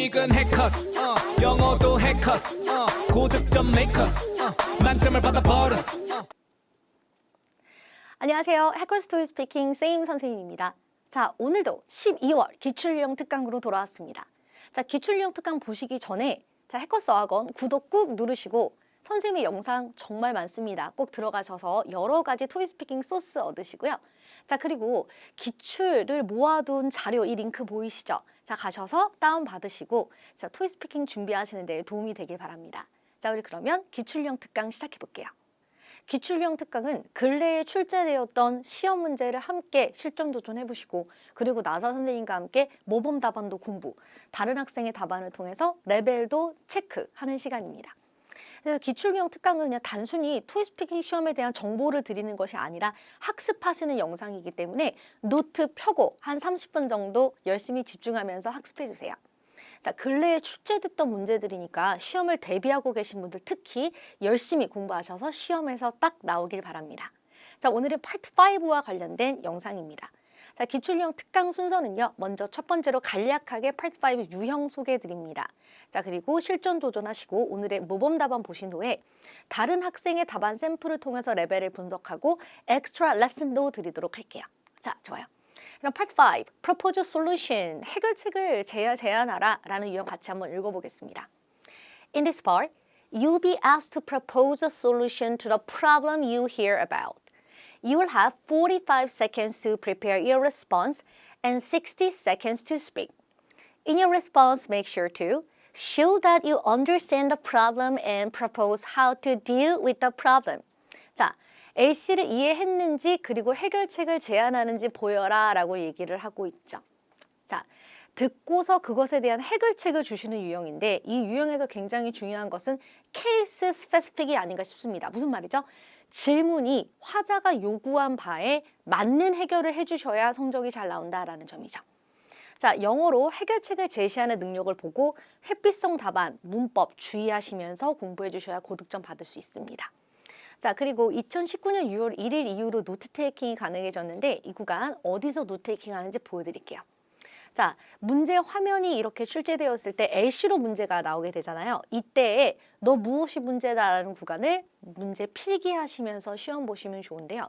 토익은 해커스 영어도 해커스 고득점 메이커스 만점을 받아버렸어. 안녕하세요. 해커스토리 스피킹 세임 선생님입니다. 자, 오늘도 12월 기출유형 특강으로 돌아왔습니다. 자, 기출유형 특강 보시기 전에 해커스 어학원 구독 꾹 누르시고 선생님의 영상 정말 많습니다. 꼭 들어가셔서 여러 가지 토익 스피킹 소스 얻으시고요. 자, 그리고 기출을 모아둔 자료 이 링크 보이시죠? 자, 가셔서 다운받으시고 토익 스피킹 준비하시는 데 도움이 되길 바랍니다. 자, 우리 그러면 기출유형 특강 시작해 볼게요. 기출유형 특강은 근래에 출제되었던 시험 문제를 함께 실전 도전해보시고 그리고 나서 선생님과 함께 모범 답안도 공부, 다른 학생의 답안을 통해서 레벨도 체크하는 시간입니다. 그래서 기출유형 특강은 그냥 단순히 토익 스피킹 시험에 대한 정보를 드리는 것이 아니라 학습하시는 영상이기 때문에 노트 펴고 한 30분 정도 열심히 집중하면서 학습해주세요. 자, 근래에 출제됐던 문제들이니까 시험을 대비하고 계신 분들 특히 열심히 공부하셔서 시험에서 딱 나오길 바랍니다. 자, 오늘은 파트 5와 관련된 영상입니다. 자, 기출유형 특강 순서는요. 먼저 첫 번째로 간략하게 파트 5 유형 소개해 드립니다. 자, 그리고 실전 도전하시고 오늘의 모범 답안 보신 후에 다른 학생의 답안 샘플을 통해서 레벨을 분석하고 엑스트라 레슨도 드리도록 할게요. 자, 좋아요. 그럼 파트 5, Propose a Solution, 해결책을 제안하라 라는 유형 같이 한번 읽어보겠습니다. In this part, you'll be asked to propose a solution to the problem you hear about. You will have 45 seconds to prepare your response and 60 seconds to speak. In your response, make sure to show that you understand the problem and propose how to deal with the problem. 자, A씨를 이해했는지 그리고 해결책을 제안하는지 보여라 라고 얘기를 하고 있죠. 자, 듣고서 그것에 대한 해결책을 주시는 유형인데 이 유형에서 굉장히 중요한 것은 케이스 스페시픽이 아닌가 싶습니다. 무슨 말이죠? 질문이 화자가 요구한 바에 맞는 해결을 해주셔야 성적이 잘 나온다라는 점이죠. 자, 영어로 해결책을 제시하는 능력을 보고 회피성 답안, 문법 주의하시면서 공부해 주셔야 고득점 받을 수 있습니다. 자, 그리고 2019년 6월 1일 이후로 노트 테이킹이 가능해졌는데 이 구간 어디서 노트 테이킹 하는지 보여드릴게요. 자, 문제 화면이 이렇게 출제되었을 때 A씨로 문제가 나오게 되잖아요. 이때에 너 무엇이 문제다라는 구간을 문제 필기하시면서 시험 보시면 좋은데요.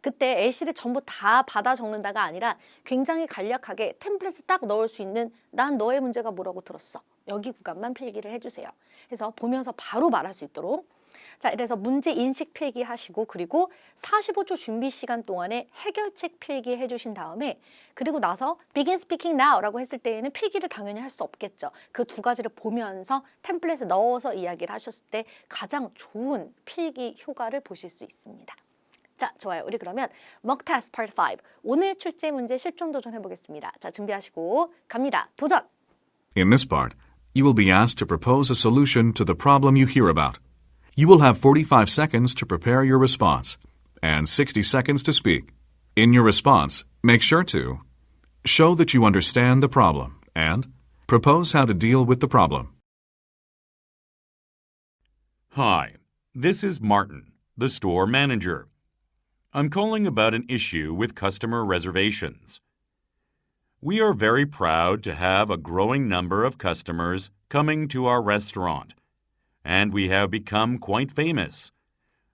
그때 A씨를 전부 다 받아 적는다가 아니라 굉장히 간략하게 템플릿을 딱 넣을 수 있는 난 너의 문제가 뭐라고 들었어. 여기 구간만 필기를 해주세요. 그래서 보면서 바로 말할 수 있도록. 자, 그래서 문제 인식 필기 하시고 그리고 45초 준비 시간 동안에 해결책 필기 해주신 다음에 그리고 나서 begin speaking now 라고 했을 때에는 필기를 당연히 할 수 없겠죠. 그 두 가지를 보면서 템플릿에 넣어서 이야기를 하셨을 때 가장 좋은 필기 효과를 보실 수 있습니다. 자, 좋아요. 우리 그러면 mock test part 5 오늘 출제 문제 실전 도전 해보겠습니다. 자, 준비하시고 갑니다. 도전! In this part, you will be asked to propose a solution to the problem you hear about. You will have 45 seconds to prepare your response and 60 seconds to speak. In your response, make sure to show that you understand the problem and propose how to deal with the problem. Hi, this is Martin, the store manager. I'm calling about an issue with customer reservations. We are very proud to have a growing number of customers coming to our restaurant, and we have become quite famous.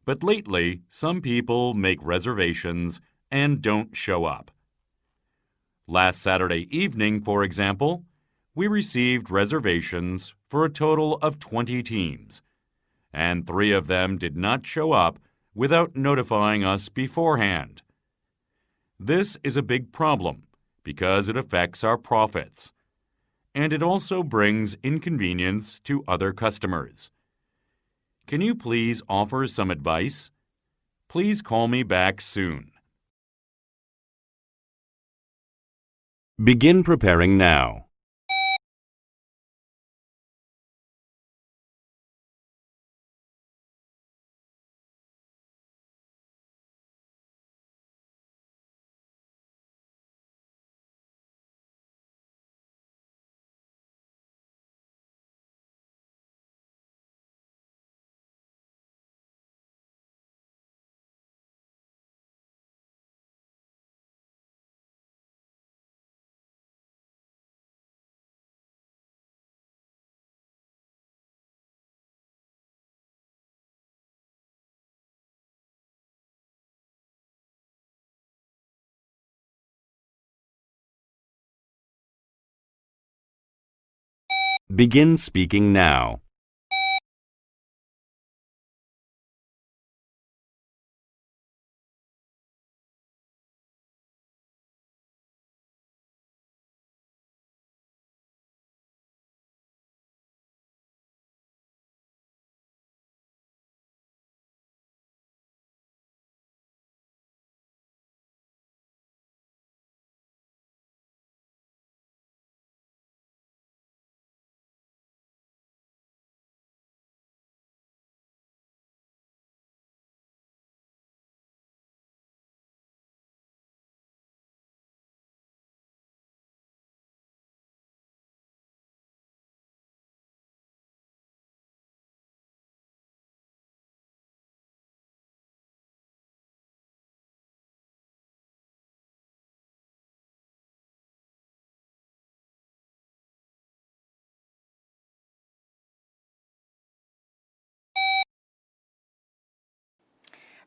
But lately, some people make reservations and don't show up. Last Saturday evening, for example, we received reservations for a total of 20 teams, and 3 of them did not show up without notifying us beforehand. This is a big problem because it affects our profits, and it also brings inconvenience to other customers. Can you please offer some advice? Please call me back soon. Begin preparing now. Begin speaking now.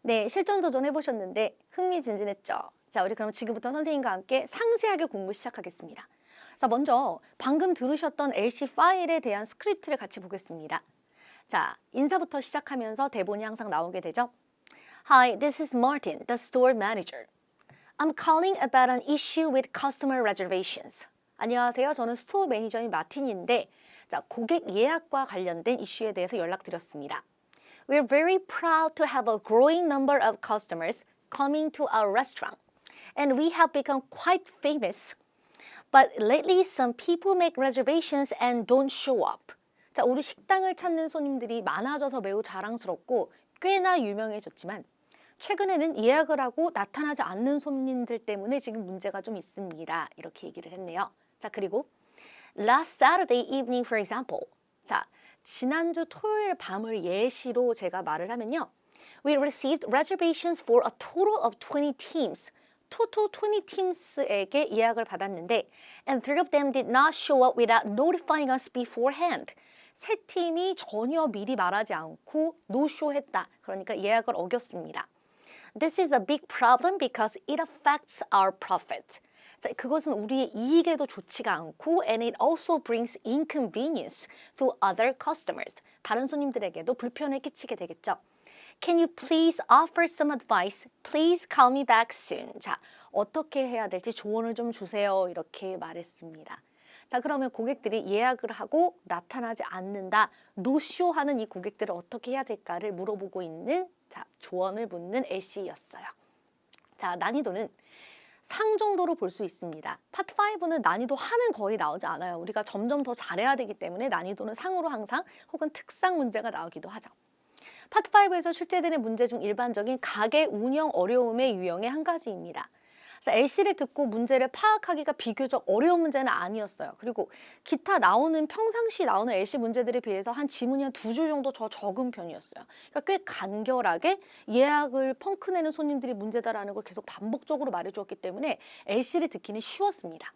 네, 실전 도전 해보셨는데 흥미진진했죠? 자, 우리 그럼 지금부터 선생님과 함께 상세하게 공부 시작하겠습니다. 자, 먼저 방금 들으셨던 LC 파일에 대한 스크립트를 같이 보겠습니다. 자, 인사부터 시작하면서 대본이 항상 나오게 되죠? Hi, this is Martin, the store manager. I'm calling about an issue with customer reservations. 안녕하세요. 저는 스토어 매니저인 마틴인데 자, 고객 예약과 관련된 이슈에 대해서 연락드렸습니다. We're very proud to have a growing number of customers coming to our restaurant, and we have become quite famous. But lately, some people make reservations and don't show up. 자, 우리 식당을 찾는 손님들이 많아져서 매우 자랑스럽고 꽤나 유명해졌지만 최근에는 예약을 하고 나타나지 않는 손님들 때문에 지금 문제가 좀 있습니다. 이렇게 얘기를 했네요. 자, 그리고 last Saturday evening, for example. 자, 지난주 토요일 밤을 예시로 제가 말을 하면요. We received reservations for a total of 20 teams. 토토 20 teams에게 예약을 받았는데 and 3 of them did not show up without notifying us beforehand. 세 팀이 전혀 미리 말하지 않고 노쇼했다. 그러니까 예약을 어겼습니다. This is a big problem because it affects our profit. 자, 그것은 우리의 이익에도 좋지가 않고 and it also brings inconvenience to other customers. 다른 손님들에게도 불편을 끼치게 되겠죠. Can you please offer some advice? Please call me back soon. 자, 어떻게 해야 될지 조언을 좀 주세요. 이렇게 말했습니다. 자, 그러면 고객들이 예약을 하고 나타나지 않는다, 노쇼하는 이 고객들을 어떻게 해야 될까를 물어보고 있는 자, 조언을 묻는 에시였어요. 자, 난이도는 상 정도로 볼 수 있습니다. 파트 5는 난이도 하는 거의 나오지 않아요. 우리가 점점 더 잘해야 되기 때문에 난이도는 상으로 항상 혹은 특상 문제가 나오기도 하죠. 파트 5에서 출제되는 문제 중 일반적인 가게 운영 어려움의 유형의 한 가지입니다. 자, LC를 듣고 문제를 파악하기가 비교적 어려운 문제는 아니었어요. 그리고 기타 나오는 평상시 나오는 LC 문제들에 비해서 한 지문이 한 2줄 정도 더 적은 편이었어요. 그러니까 꽤 간결하게 예약을 펑크내는 손님들이 문제다라는 걸 계속 반복적으로 말해주었기 때문에 LC를 듣기는 쉬웠습니다.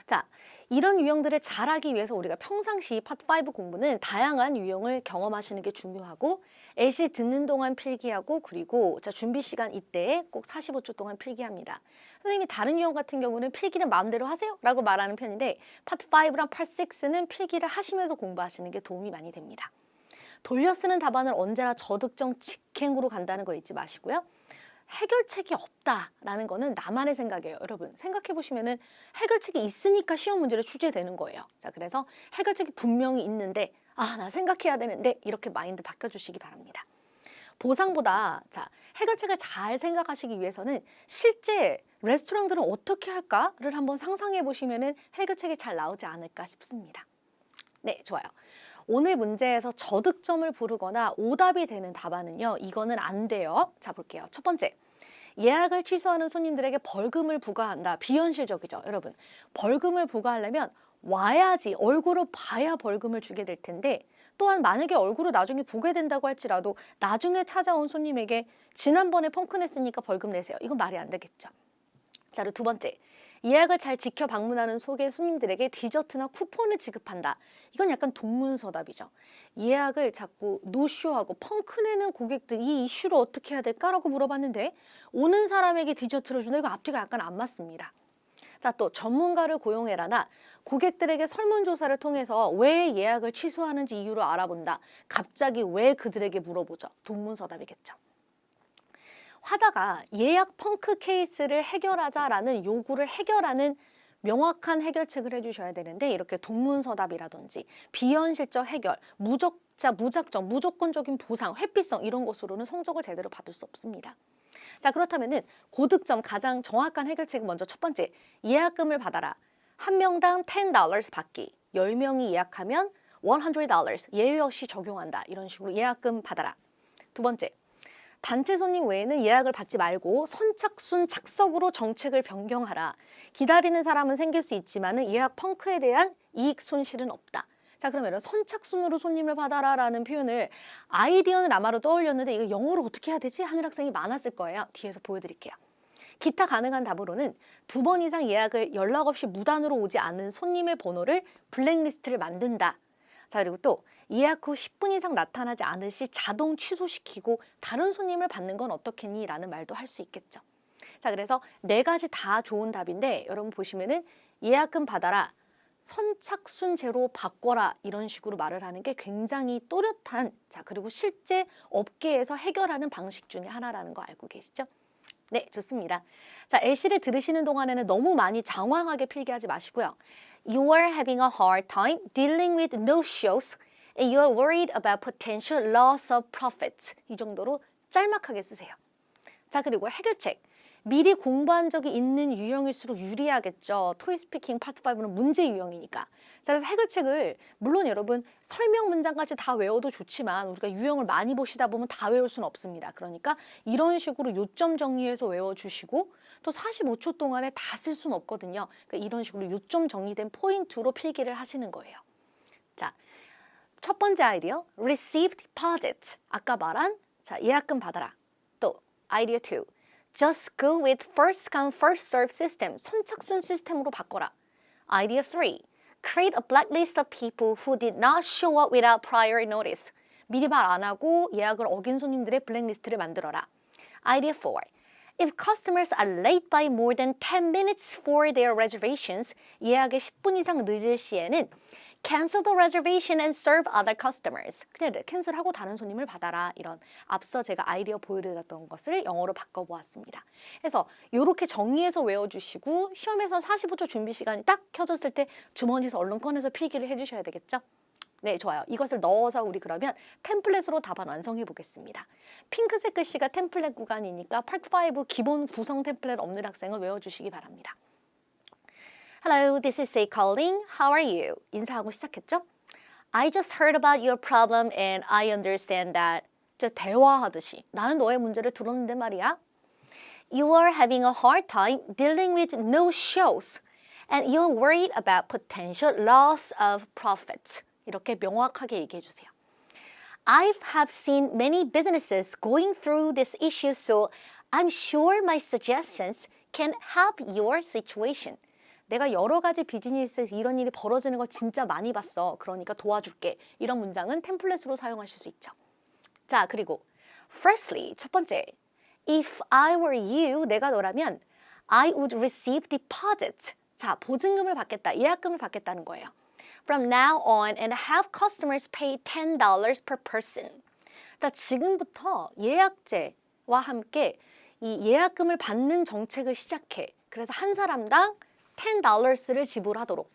자, 이런 유형들을 잘하기 위해서 우리가 평상시 파트 5 공부는 다양한 유형을 경험하시는 게 중요하고 LC 듣는 동안 필기하고 그리고 자, 준비 시간 이때에 꼭 45초 동안 필기합니다. 선생님이 다른 유형 같은 경우는 필기는 마음대로 하세요 라고 말하는 편인데 파트 5랑 파트 6는 필기를 하시면서 공부하시는 게 도움이 많이 됩니다. 돌려 쓰는 답안은 언제나 저득점 직행으로 간다는 거 잊지 마시고요. 해결책이 없다라는 거는 나만의 생각이에요. 여러분 생각해 보시면은 해결책이 있으니까 시험 문제를 출제되는 거예요. 자, 그래서 해결책이 분명히 있는데 아, 나 생각해야 되는데 이렇게 마인드 바꿔주시기 바랍니다. 보상보다 자, 해결책을 잘 생각하시기 위해서는 실제 레스토랑들은 어떻게 할까를 한번 상상해 보시면은 해결책이 잘 나오지 않을까 싶습니다. 네, 좋아요. 오늘 문제에서 저득점을 부르거나 오답이 되는 답안은요. 이거는 안 돼요. 자, 볼게요. 첫 번째, 예약을 취소하는 손님들에게 벌금을 부과한다. 비현실적이죠. 여러분, 벌금을 부과하려면 와야지, 얼굴을 봐야 벌금을 주게 될 텐데 또한 만약에 얼굴을 나중에 보게 된다고 할지라도 나중에 찾아온 손님에게 지난번에 펑크냈으니까 벌금 내세요. 이건 말이 안 되겠죠. 자, 그리고 두 번째, 예약을 잘 지켜 방문하는 속의 손님들에게 디저트나 쿠폰을 지급한다. 이건 약간 동문서답이죠. 예약을 자꾸 노쇼하고 펑크내는 고객들 이 이슈를 어떻게 해야 될까라고 물어봤는데 오는 사람에게 디저트를 주는 이거 앞뒤가 약간 안 맞습니다. 자, 또 전문가를 고용해라나 고객들에게 설문조사를 통해서 왜 예약을 취소하는지 이유를 알아본다. 갑자기 왜 그들에게 물어보죠. 동문서답이겠죠. 화자가 예약 펑크 케이스를 해결하자라는 요구를 해결하는 명확한 해결책을 해주셔야 되는데 이렇게 동문서답이라든지 비현실적 해결, 무작정, 무조건적인 보상, 회피성 이런 것으로는 성적을 제대로 받을 수 없습니다. 자, 그렇다면은 고득점 가장 정확한 해결책은 먼저 첫 번째, 예약금을 받아라. 한 명당 $10 받기. 10명이 예약하면 $100 예외 없이 적용한다. 이런 식으로 예약금 받아라. 두 번째, 단체 손님 외에는 예약을 받지 말고 선착순 착석으로 정책을 변경하라. 기다리는 사람은 생길 수 있지만 예약 펑크에 대한 이익 손실은 없다. 자, 그러면 선착순으로 손님을 받아라라는 표현을 아이디어는 아마로 떠올렸는데 이거 영어로 어떻게 해야 되지? 하는 학생이 많았을 거예요. 뒤에서 보여드릴게요. 기타 가능한 답으로는 2번 이상 예약을 연락 없이 무단으로 오지 않은 손님의 번호를 블랙리스트를 만든다. 자, 그리고 또 예약 후 10분 이상 나타나지 않을 시 자동 취소시키고 다른 손님을 받는 건 어떻겠니? 라는 말도 할 수 있겠죠. 자, 그래서 4가지 다 좋은 답인데 여러분 보시면은 예약금 받아라, 선착순제로 바꿔라 이런 식으로 말을 하는 게 굉장히 또렷한, 자, 그리고 실제 업계에서 해결하는 방식 중에 하나라는 거 알고 계시죠? 네, 좋습니다. 자, 애시를 들으시는 동안에는 너무 많이 장황하게 필기하지 마시고요. You are having a hard time dealing with no-shows and you are worried about potential loss of profits. 이 정도로 짤막하게 쓰세요. 자, 그리고 해결책. 미리 공부한 적이 있는 유형일수록 유리하겠죠. 토익스피킹 파트 5는 문제 유형이니까. 자, 그래서 해결책을 물론 여러분 설명 문장까지 다 외워도 좋지만 우리가 유형을 많이 보시다 보면 다 외울 수는 없습니다. 그러니까 이런 식으로 요점 정리해서 외워주시고 또 45초 동안에 다 쓸 수는 없거든요. 그러니까 이런 식으로 요점 정리된 포인트로 필기를 하시는 거예요. 자, 첫 번째 아이디어 receive deposit. 아까 말한 자, 예약금 받아라. 또 아이디어 2. Just go with first come first serve system. 선착순 시스템으로 바꿔라. Idea 3. Create a blacklist of people who did not show up without prior notice. 미리 말 안 하고 예약을 어긴 손님들의 블랙리스트를 만들어라. Idea 4. If customers are late by more than 10 minutes for their reservations, 예약에 10분 이상 늦을 시에는 cancel the reservation and serve other customers. 그냥 캔슬하고 다른 손님을 받아라. 이런 앞서 제가 아이디어 보여드렸던 것을 영어로 바꿔보았습니다. 그래서 이렇게 정리해서 외워주시고 시험에서 45초 준비 시간이 딱 켜졌을 때 주머니에서 얼른 꺼내서 필기를 해주셔야 되겠죠? 네, 좋아요. 이것을 넣어서 우리 그러면 템플릿으로 답안 완성해 보겠습니다. 핑크색 글씨가 템플릿 구간이니까 파트 5 기본 구성 템플릿 없는 학생은 외워주시기 바랍니다. Hello, this is Say calling. How are you? 인사하고 시작했죠? I just heard about your problem and I understand that. 저 대화하듯이 나는 너의 문제를 들었는데 말이야. You are having a hard time dealing with no shows and you're worried about potential loss of profits. 이렇게 명확하게 얘기해 주세요. I have seen many businesses going through this issue, so I'm sure my suggestions can help your situation. 내가 여러 가지 비즈니스에서 이런 일이 벌어지는 걸 진짜 많이 봤어. 그러니까 도와줄게. 이런 문장은 템플릿으로 사용하실 수 있죠. 자, 그리고 firstly, 첫 번째. If I were you, 내가 너라면 I would receive deposit. 자, 보증금을 받겠다. 예약금을 받겠다는 거예요. From now on and have customers pay $10 per person. 자, 지금부터 예약제와 함께 이 예약금을 받는 정책을 시작해. 그래서 한 사람당 $10를 지불하도록.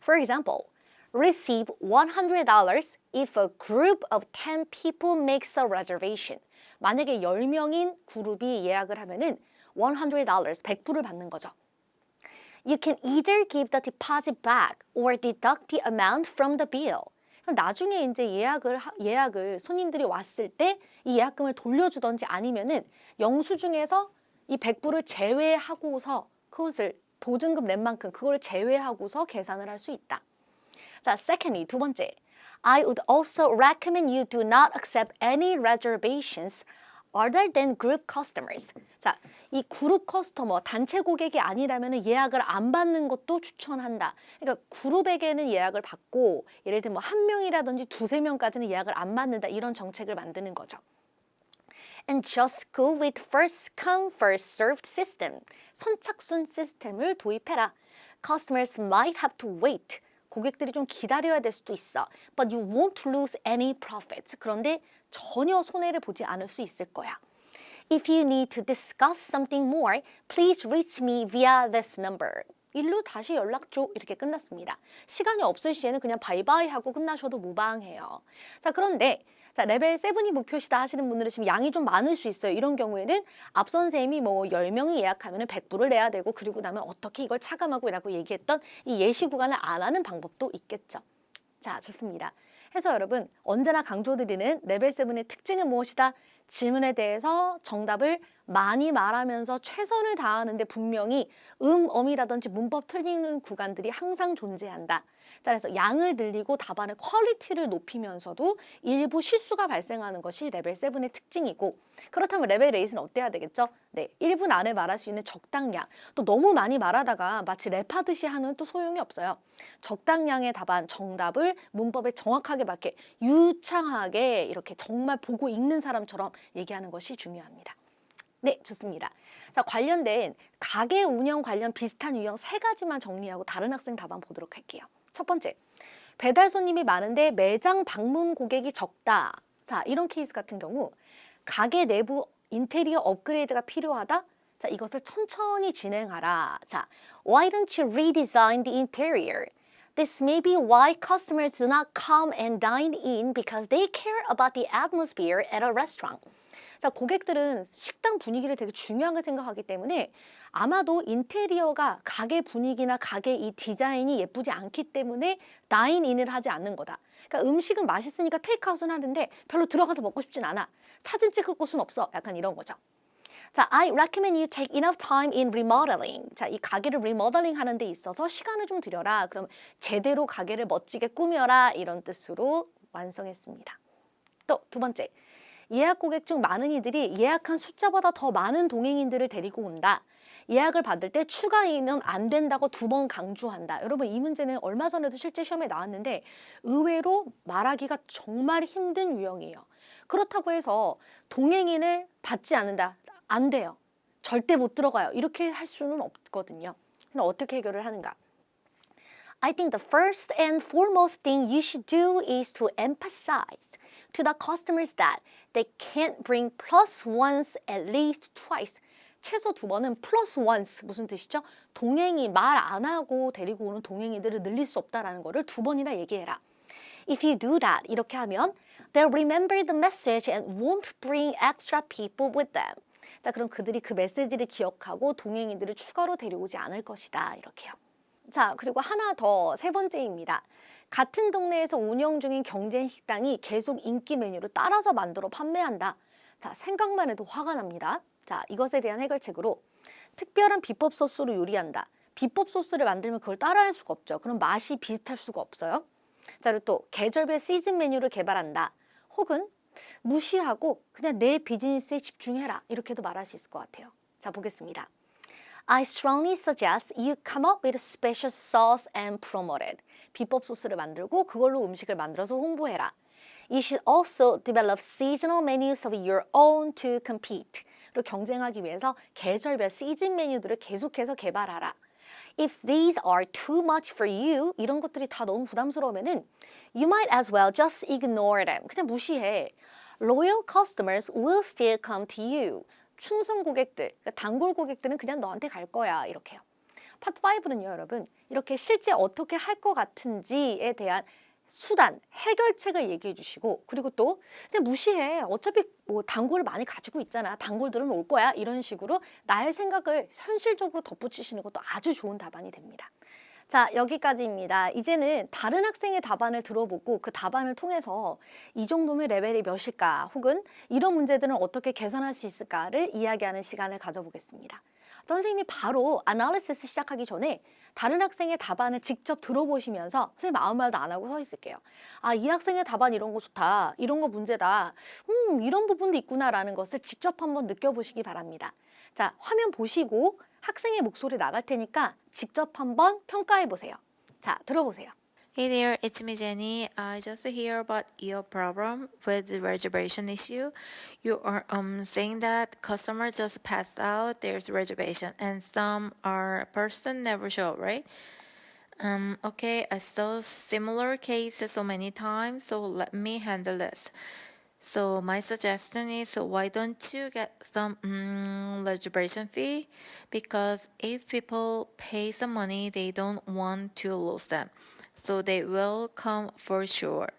For example, receive $100 if a group of 10 people makes a reservation. 만약에 10명인 그룹이 예약을 하면은 $100, 100불을 받는 거죠. You can either give the deposit back or deduct the amount from the bill. 나중에 이제 예약을 손님들이 왔을 때 이 예약금을 돌려주던지 아니면은 영수증에서 이 100불을 제외하고서 그것을 보증금 낸 만큼 그걸 제외하고서 계산을 할 수 있다. 자, secondly, 두 번째. I would also recommend you do not accept any reservations other than group customers. 자, 이 그룹 커스터머, 단체 고객이 아니라면 예약을 안 받는 것도 추천한다. 그러니까 그룹에게는 예약을 받고 예를 들면 한 명이라든지 두세 명까지는 예약을 안 받는다. 이런 정책을 만드는 거죠. And just go with first come, first served system. 선착순 시스템을 도입해라. Customers might have to wait. 고객들이 좀 기다려야 될 수도 있어. But you won't lose any profits. 그런데 전혀 손해를 보지 않을 수 있을 거야. If you need to discuss something more, please reach me via this number. 일로 다시 연락 줘. 이렇게 끝났습니다. 시간이 없을 시에는 그냥 바이바이 하고 끝나셔도 무방해요. 자, 그런데 자, 레벨 7이 목표시다 하시는 분들은 지금 양이 좀 많을 수 있어요. 이런 경우에는 앞선 선생님이 뭐 10명이 예약하면 100불을 내야 되고 그리고 나면 어떻게 이걸 차감하고 얘기했던 이 예시 구간을 안 하는 방법도 있겠죠. 자, 좋습니다. 해서 여러분 언제나 강조드리는 레벨 7의 특징은 무엇이다? 질문에 대해서 정답을 많이 말하면서 최선을 다하는데 분명히 어미라든지 문법 틀리는 구간들이 항상 존재한다. 자, 그래서 양을 늘리고 답안의 퀄리티를 높이면서도 일부 실수가 발생하는 것이 레벨 7의 특징이고 그렇다면 레벨 8은 어때야 되겠죠? 네, 1분 안에 말할 수 있는 적당량. 또 너무 많이 말하다가 마치 랩하듯이 하는 또 소용이 없어요. 적당량의 답안, 정답을 문법에 정확하게 맞게 유창하게 이렇게 정말 보고 읽는 사람처럼 얘기하는 것이 중요합니다. 네, 좋습니다. 자, 관련된 가게 운영 관련 비슷한 유형 3가지만 정리하고 다른 학생 답안 보도록 할게요. 첫 번째, 배달 손님이 많은데 매장 방문 고객이 적다. 자, 이런 케이스 같은 경우 가게 내부 인테리어 업그레이드가 필요하다. 자, 이것을 천천히 진행하라. 자, why don't you redesign the interior? This may be why customers do not come and dine in because they care about the atmosphere at a restaurant. 자, 고객들은 식당 분위기를 되게 중요하게 생각하기 때문에 아마도 인테리어가 가게 분위기나 가게 이 디자인이 예쁘지 않기 때문에 다인인을 하지 않는 거다. 그러니까 음식은 맛있으니까 테이크아웃은 하는데 별로 들어가서 먹고 싶진 않아. 사진 찍을 곳은 없어. 약간 이런 거죠. 자, I recommend you take enough time in remodeling. 자, 이 가게를 리모델링 하는 데 있어서 시간을 좀 들여라. 그럼 제대로 가게를 멋지게 꾸며라. 이런 뜻으로 완성했습니다. 또 두 번째. 예약 고객 중 많은 이들이 예약한 숫자보다 더 많은 동행인들을 데리고 온다. 예약을 받을 때 추가 인원 안 된다고 2번 강조한다. 여러분 이 문제는 얼마 전에도 실제 시험에 나왔는데 의외로 말하기가 정말 힘든 유형이에요. 그렇다고 해서 동행인을 받지 않는다. 안 돼요. 절대 못 들어가요. 이렇게 할 수는 없거든요. 그럼 어떻게 해결을 하는가? I think the first and foremost thing you should do is to emphasize to the customers that they can't bring plus once at least twice. 최소 2번은 plus once 무슨 뜻이죠? 동행이 말 안 하고 데리고 오는 동행이들을 늘릴 수 없다라는 거를 2번이나 얘기해라. If you do that, 이렇게 하면 they'll remember the message and won't bring extra people with them. 자, 그럼 그들이 그 메시지를 기억하고 동행인들을 추가로 데려오지 않을 것이다. 이렇게요. 자, 그리고 하나 더 3번째입니다. 같은 동네에서 운영 중인 경쟁 식당이 계속 인기 메뉴를 따라서 만들어 판매한다. 자, 생각만 해도 화가 납니다. 자, 이것에 대한 해결책으로 특별한 비법 소스로 요리한다. 비법 소스를 만들면 그걸 따라할 수가 없죠. 그럼 맛이 비슷할 수가 없어요. 자, 그리고 또 계절별 시즌 메뉴를 개발한다. 혹은 무시하고 그냥 내 비즈니스에 집중해라. 이렇게도 말할 수 있을 것 같아요. 자, 보겠습니다. I strongly suggest you come up with a special sauce and promote it. 비법 소스를 만들고 그걸로 음식을 만들어서 홍보해라. You should also develop seasonal menus of your own to compete. 로 경쟁하기 위해서 계절별 시즌 메뉴들을 계속해서 개발하라. If these are too much for you, 이런 것들이 다 너무 부담스러우면은 you might as well just ignore them. 그냥 무시해. Loyal customers will still come to you. 충성 고객들, 그러니까 단골 고객들은 그냥 너한테 갈 거야. 이렇게요. 파트 5는요, 여러분. 이렇게 실제 어떻게 할 것 같은지에 대한 수단, 해결책을 얘기해 주시고 그리고 또 그냥 무시해. 어차피 뭐 단골을 많이 가지고 있잖아. 단골들은 올 거야. 이런 식으로 나의 생각을 현실적으로 덧붙이시는 것도 아주 좋은 답안이 됩니다. 자, 여기까지입니다. 이제는 다른 학생의 답안을 들어보고 그 답안을 통해서 이 정도면 레벨이 몇일까 혹은 이런 문제들은 어떻게 개선할 수 있을까를 이야기하는 시간을 가져보겠습니다. 선생님이 바로 아날리시스 시작하기 전에 다른 학생의 답안을 직접 들어보시면서 선생님 아무 말도 안 하고 서 있을게요. 아, 이 학생의 답안 이런 거 좋다. 이런 거 문제다. 이런 부분도 있구나라는 것을 직접 한번 느껴보시기 바랍니다. 자, 화면 보시고 학생의 목소리 나갈 테니까 직접 한번 평가해 보세요. 자, 들어보세요. Hey there, it's me Jenny. I just hear about your problem with the reservation issue. You are saying that customer just passed out their reservation and some are person never show, right? Okay, I saw similar cases so many times, so let me handle this. So my suggestion is why don't you get some reservation fee? Because if people pay some money, they don't want to lose them. So they will come for sure.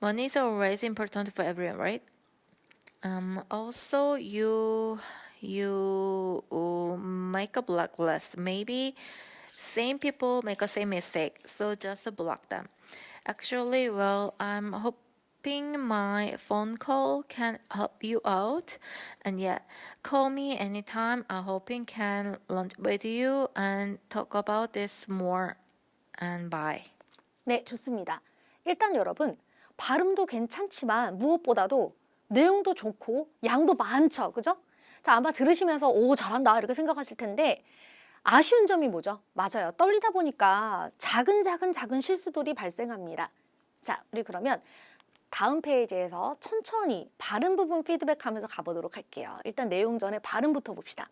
Money is always important for everyone, right? Also, you make a blacklist. Maybe same people make a same mistake, so just block them. Actually, well, I'm hoping my phone call can help you out. And yeah, call me anytime. I'm hoping can lunch with you and talk about this more. And bye. 네, 좋습니다. 일단 여러분, 발음도 괜찮지만 무엇보다도 내용도 좋고 양도 많죠. 그죠? 자, 아마 들으시면서 오, 잘한다 이렇게 생각하실 텐데 아쉬운 점이 뭐죠? 맞아요. 떨리다 보니까 작은 실수들이 발생합니다. 자, 우리 그러면 다음 페이지에서 천천히 발음 부분 피드백하면서 가보도록 할게요. 일단 내용 전에 발음부터 봅시다.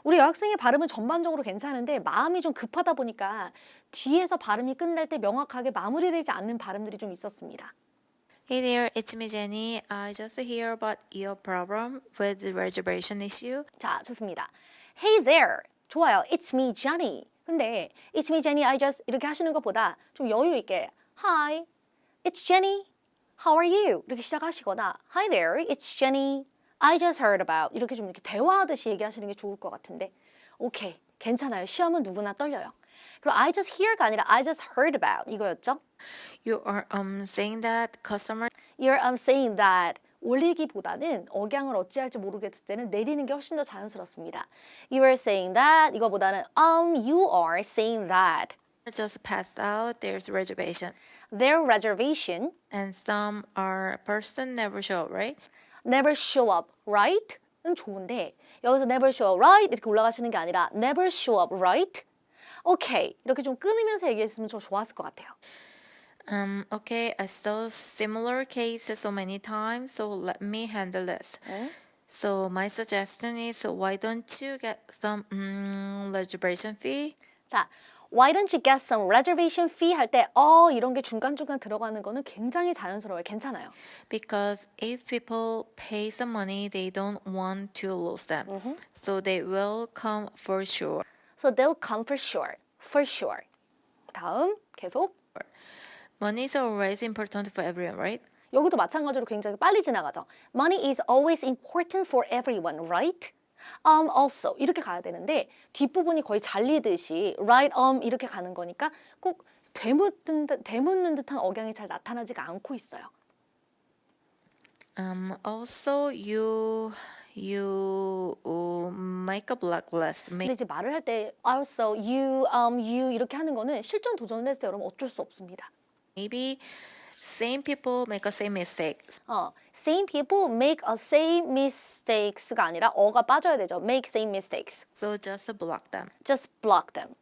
우리 여학생의 발음은 전반적으로 괜찮은데 마음이 좀 급하다 보니까 뒤에서 발음이 끝날 때 명확하게 마무리되지 않는 발음들이 좀 있었습니다. Hey there, it's me Jenny. I just hear about your problem with the reservation issue. 자, 좋습니다. Hey there. 좋아요. It's me, Jenny. 근데 It's me, Jenny. I just 이렇게 하시는 것보다 좀 여유 있게 Hi, it's Jenny. How are you? 이렇게 시작하시거나 Hi there, it's Jenny. I just heard about 이렇게 좀 이렇게 대화하듯이 얘기하시는 게 좋을 것 같은데 오케이, 괜찮아요. 시험은 누구나 떨려요. 그리고 I just hear가 아니라 I just heard about 이거였죠? You are saying that customer You're saying that 올리기보다는 억양을 어찌할지 모르겠을 때는 내리는 게 훨씬 더 자연스럽습니다. You are saying that 이거보다는 you are saying that just passed out their reservation. their reservation And some are person never show, right? never show up, right? 은 좋은데 여기서 never show up, right? 이렇게 올라가시는 게 아니라 never show up, right? 오케이, 이렇게 좀 끊으면서 얘기했으면 좀 좋았을 것 같아요. Okay, I saw similar cases so many times, so let me handle this. So my suggestion is why don't you get some reservation fee? 자, why don't you get some reservation fee 할 때 이런 게 중간중간 들어가는 거는 굉장히 자연스러워요. 괜찮아요. Because if people pay some money, they don't want to lose them. So they will come for sure. So they'll come for sure. For sure. 다음 계속. Money is always important for everyone, right? 여기도 마찬가지로 굉장히 빨리 지나가죠. Money is always important for everyone, right? Also 이렇게 가야 되는데 뒷부분이 거의 잘리듯이 right 이렇게 가는 거니까 꼭 되묻는 듯한 억양이 잘 나타나지가 않고 있어요. Also you make a blacklist. 근데 이제 말을 할 때 also you 이렇게 하는 거는 실전 도전을 했을 때 여러분 어쩔 수 없습니다. Maybe same people make a same mistakes. Same people make a same mistakes가 아니라 어가 빠져야 되죠. Make same mistakes. So just block them. Just block them.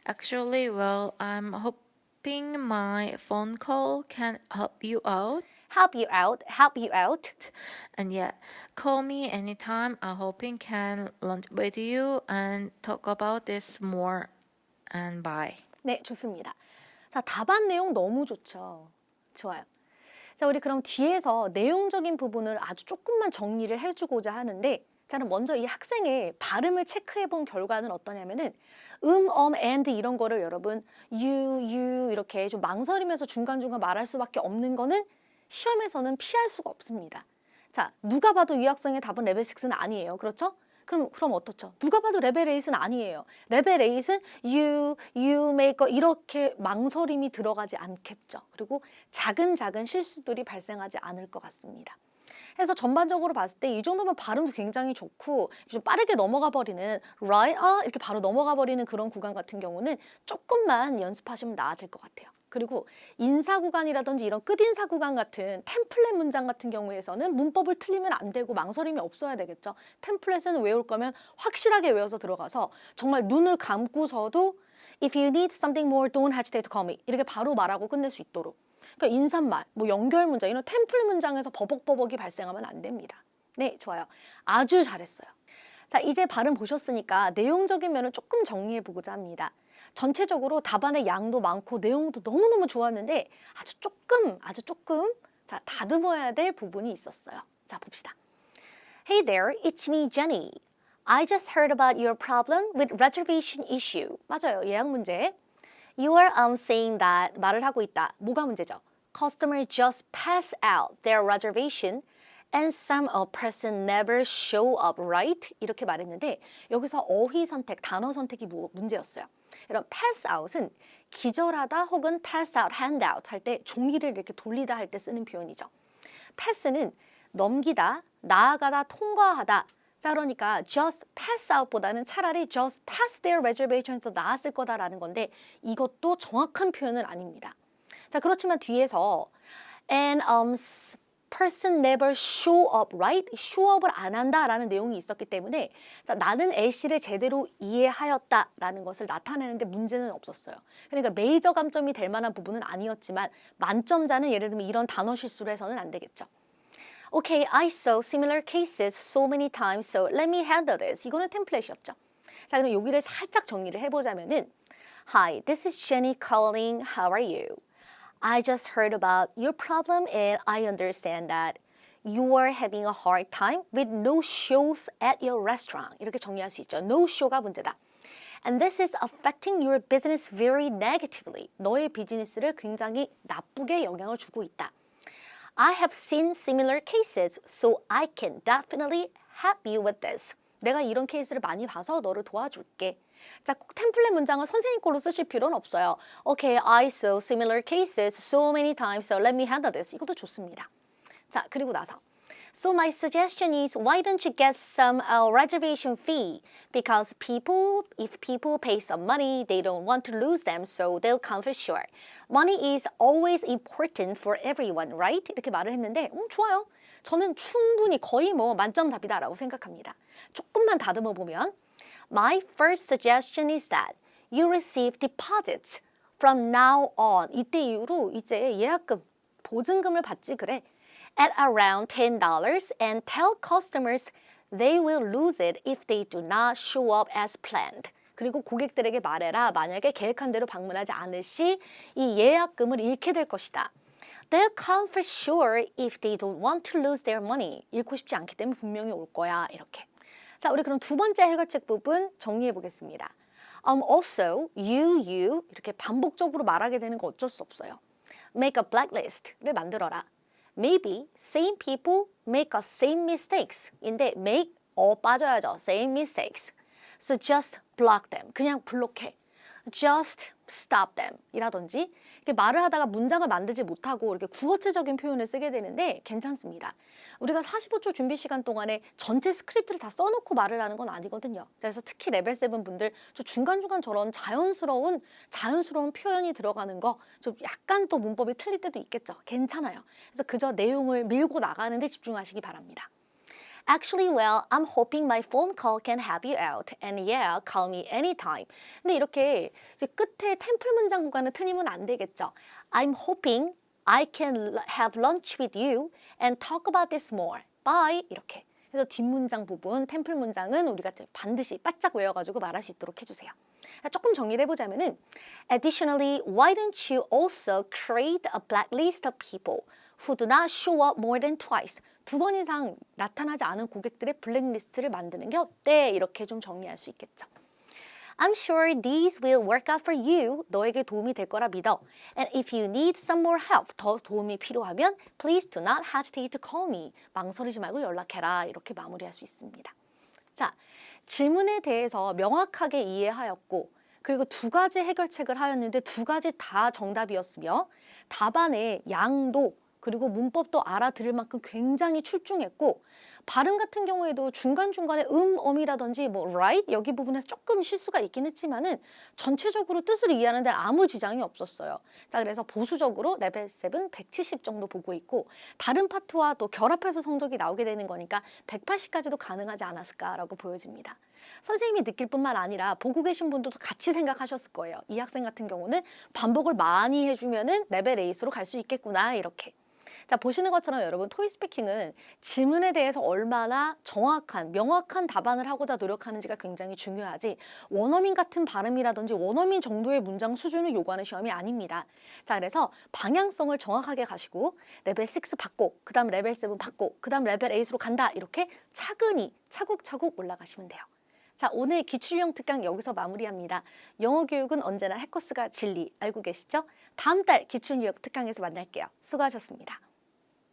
Actually, well, I'm hoping my phone call can help you out. Help you out. Help you out. And yeah, call me anytime. I'm hoping can lunch with you and talk about this more. And bye. 네, 좋습니다. 자, 답안 내용 너무 좋죠. 좋아요. 자, 우리 그럼 뒤에서 내용적인 부분을 아주 조금만 정리를 해주고자 하는데 저는 먼저 이 학생의 발음을 체크해 본 결과는 어떠냐면은 and 이런 거를 여러분 you 이렇게 좀 망설이면서 중간중간 말할 수밖에 없는 거는 시험에서는 피할 수가 없습니다. 자, 누가 봐도 이 학생의 답은 레벨 6는 아니에요. 그렇죠? 그럼 어떻죠? 누가 봐도 레벨 8은 아니에요. 레벨 8은 you make 이렇게 망설임이 들어가지 않겠죠. 그리고 작은 실수들이 발생하지 않을 것 같습니다. 해서 전반적으로 봤을 때 이 정도면 발음도 굉장히 좋고 좀 빠르게 넘어가 버리는 right 이렇게 바로 넘어가 버리는 그런 구간 같은 경우는 조금만 연습하시면 나아질 것 같아요. 그리고 인사 구간이라든지 이런 끝인사 구간 같은 템플릿 문장 같은 경우에서는 문법을 틀리면 안 되고 망설임이 없어야 되겠죠. 템플릿은 외울 거면 확실하게 외워서 들어가서 정말 눈을 감고서도 If you need something more, don't hesitate to call me. 이렇게 바로 말하고 끝낼 수 있도록. 그러니까 인사말, 뭐 연결 문장, 이런 템플 문장에서 버벅버벅이 발생하면 안 됩니다. 네, 좋아요. 아주 잘했어요. 자, 이제 발음 보셨으니까 내용적인 면을 조금 정리해 보고자 합니다. 전체적으로 답안의 양도 많고 내용도 너무너무 좋았는데 아주 조금 자, 다듬어야 될 부분이 있었어요. 자, 봅시다. Hey there, it's me, Jenny. I just heard about your problem with reservation issue. 맞아요. 예약 문제. You are saying that 말을 하고 있다. 뭐가 문제죠? Customer just pass out their reservation and some person never show up, right? 이렇게 말했는데 여기서 어휘 선택, 단어 선택이 문제였어요. 이런 pass out은 기절하다 혹은 pass out, hand out 할 때 종이를 이렇게 돌리다 할 때 쓰는 표현이죠. pass는 넘기다, 나아가다, 통과하다. 자, 그러니까 just pass out보다는 차라리 just pass their reservation 더 나았을 거다라는 건데 이것도 정확한 표현은 아닙니다. 자, 그렇지만 뒤에서 and person never show up, right? show up을 안 한다라는 내용이 있었기 때문에 자, 나는 A씨를 제대로 이해하였다라는 것을 나타내는데 문제는 없었어요. 그러니까 메이저 감점이 될 만한 부분은 아니었지만 만점자는 예를 들면 이런 단어 실수를 해서는 안 되겠죠. Okay, I saw similar cases so many times, so let me handle this. 이거는 템플릿이었죠. 자, 그럼 여기를 살짝 정리를 해보자면은 Hi, this is Jenny calling. How are you? I just heard about your problem and I understand that you are having a hard time with no shows at your restaurant. 이렇게 정리할 수 있죠. No show가 문제다. And this is affecting your business very negatively. 너의 비즈니스를 굉장히 나쁘게 영향을 주고 있다. I have seen similar cases, so I can definitely help you with this. 내가 이런 케이스를 많이 봐서 너를 도와줄게. 자, 꼭 템플릿 문장을 선생님 걸로 쓰실 필요는 없어요. Okay, I saw similar cases so many times, so let me handle this. 이것도 좋습니다. 자, 그리고 나서 So my suggestion is why don't you get some reservation fee? Because if people pay some money, they don't want to lose them, so they'll come for sure. Money is always important for everyone, right? 이렇게 말을 했는데 좋아요. 저는 충분히 거의 만점 답이다라고 생각합니다. 조금만 다듬어 보면 My first suggestion is that you receive deposits from now on. 이때 이후로 이제 예약금, 보증금을 받지 그래. At around $10 and tell customers they will lose it if they do not show up as planned. 그리고 고객들에게 말해라. 만약에 계획한 대로 방문하지 않을 시 이 예약금을 잃게 될 것이다. They'll come for sure if they don't want to lose their money. 잃고 싶지 않기 때문에 분명히 올 거야. 이렇게. 자, 우리 그럼 두 번째 해결책 부분 정리해 보겠습니다. Also, you 이렇게 반복적으로 말하게 되는 거 어쩔 수 없어요. Make a blacklist를 만들어라. Maybe same people make a same mistakes. 인데 make 빠져야죠. Same mistakes. So just block them. 그냥 블록해. Just stop them. 이라든지 이렇게 말을 하다가 문장을 만들지 못하고 이렇게 구어체적인 표현을 쓰게 되는데 괜찮습니다. 우리가 45초 준비 시간 동안에 전체 스크립트를 다 써놓고 말을 하는 건 아니거든요. 그래서 특히 레벨 7 분들 저 중간중간 저런 자연스러운 표현이 들어가는 거 좀 약간 또 문법이 틀릴 때도 있겠죠. 괜찮아요. 그래서 그저 내용을 밀고 나가는 데 집중하시기 바랍니다. Actually, well, I'm hoping my phone call can help you out. And yeah, call me anytime. 근데 이렇게 이제 끝에 템플 문장 구간은 틀리면 안 되겠죠. I'm hoping I can have lunch with you and talk about this more. Bye. 이렇게. 그래서 뒷문장 부분, 템플 문장은 우리가 반드시 바짝 외워가지고 말할 수 있도록 해주세요. 조금 정리를 해보자면은 Additionally, why don't you also create a blacklist of people who do not show up more than twice. 2번 이상 나타나지 않은 고객들의 블랙리스트를 만드는 게 어때? 이렇게 좀 정리할 수 있겠죠. I'm sure these will work out for you. 너에게 도움이 될 거라 믿어. And if you need some more help, 더 도움이 필요하면 please do not hesitate to call me. 망설이지 말고 연락해라. 이렇게 마무리할 수 있습니다. 자, 질문에 대해서 명확하게 이해하였고 그리고 두 가지 해결책을 하였는데 두 가지 다 정답이었으며 답안의 양도 그리고 문법도 알아들을 만큼 굉장히 출중했고 발음 같은 경우에도 중간중간에 엄이라든지 right 여기 부분에서 조금 실수가 있긴 했지만은 전체적으로 뜻을 이해하는 데 아무 지장이 없었어요. 자, 그래서 보수적으로 레벨 7 170 정도 보고 있고 다른 파트와 또 결합해서 성적이 나오게 되는 거니까 180까지도 가능하지 않았을까라고 보여집니다. 선생님이 느낄 뿐만 아니라 보고 계신 분들도 같이 생각하셨을 거예요. 이 학생 같은 경우는 반복을 많이 해주면은 레벨 에이스로 갈 수 있겠구나 이렇게. 자, 보시는 것처럼 여러분 토이스피킹은 질문에 대해서 얼마나 정확한, 명확한 답안을 하고자 노력하는지가 굉장히 중요하지 원어민 같은 발음이라든지 원어민 정도의 문장 수준을 요구하는 시험이 아닙니다. 자, 그래서 방향성을 정확하게 가시고 레벨 6 받고 그 다음 레벨 7 받고 그 다음 레벨 8으로 간다 이렇게 차근히 차곡차곡 올라가시면 돼요. 자, 오늘 기출형 특강 여기서 마무리합니다. 영어 교육은 언제나 해커스가 진리 알고 계시죠? 다음 달 기출력 특강에서 만날게요. 수고하셨습니다.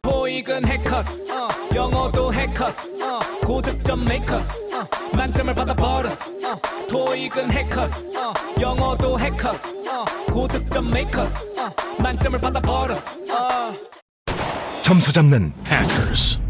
토익은 해커스 영어도 해커스 고득점 메이커스 만점을 받아 버렸어 토익은 해커스 영어도 해커스 고득점 메이커스 만점을 받아 버렸어 점수 잡는 hackers.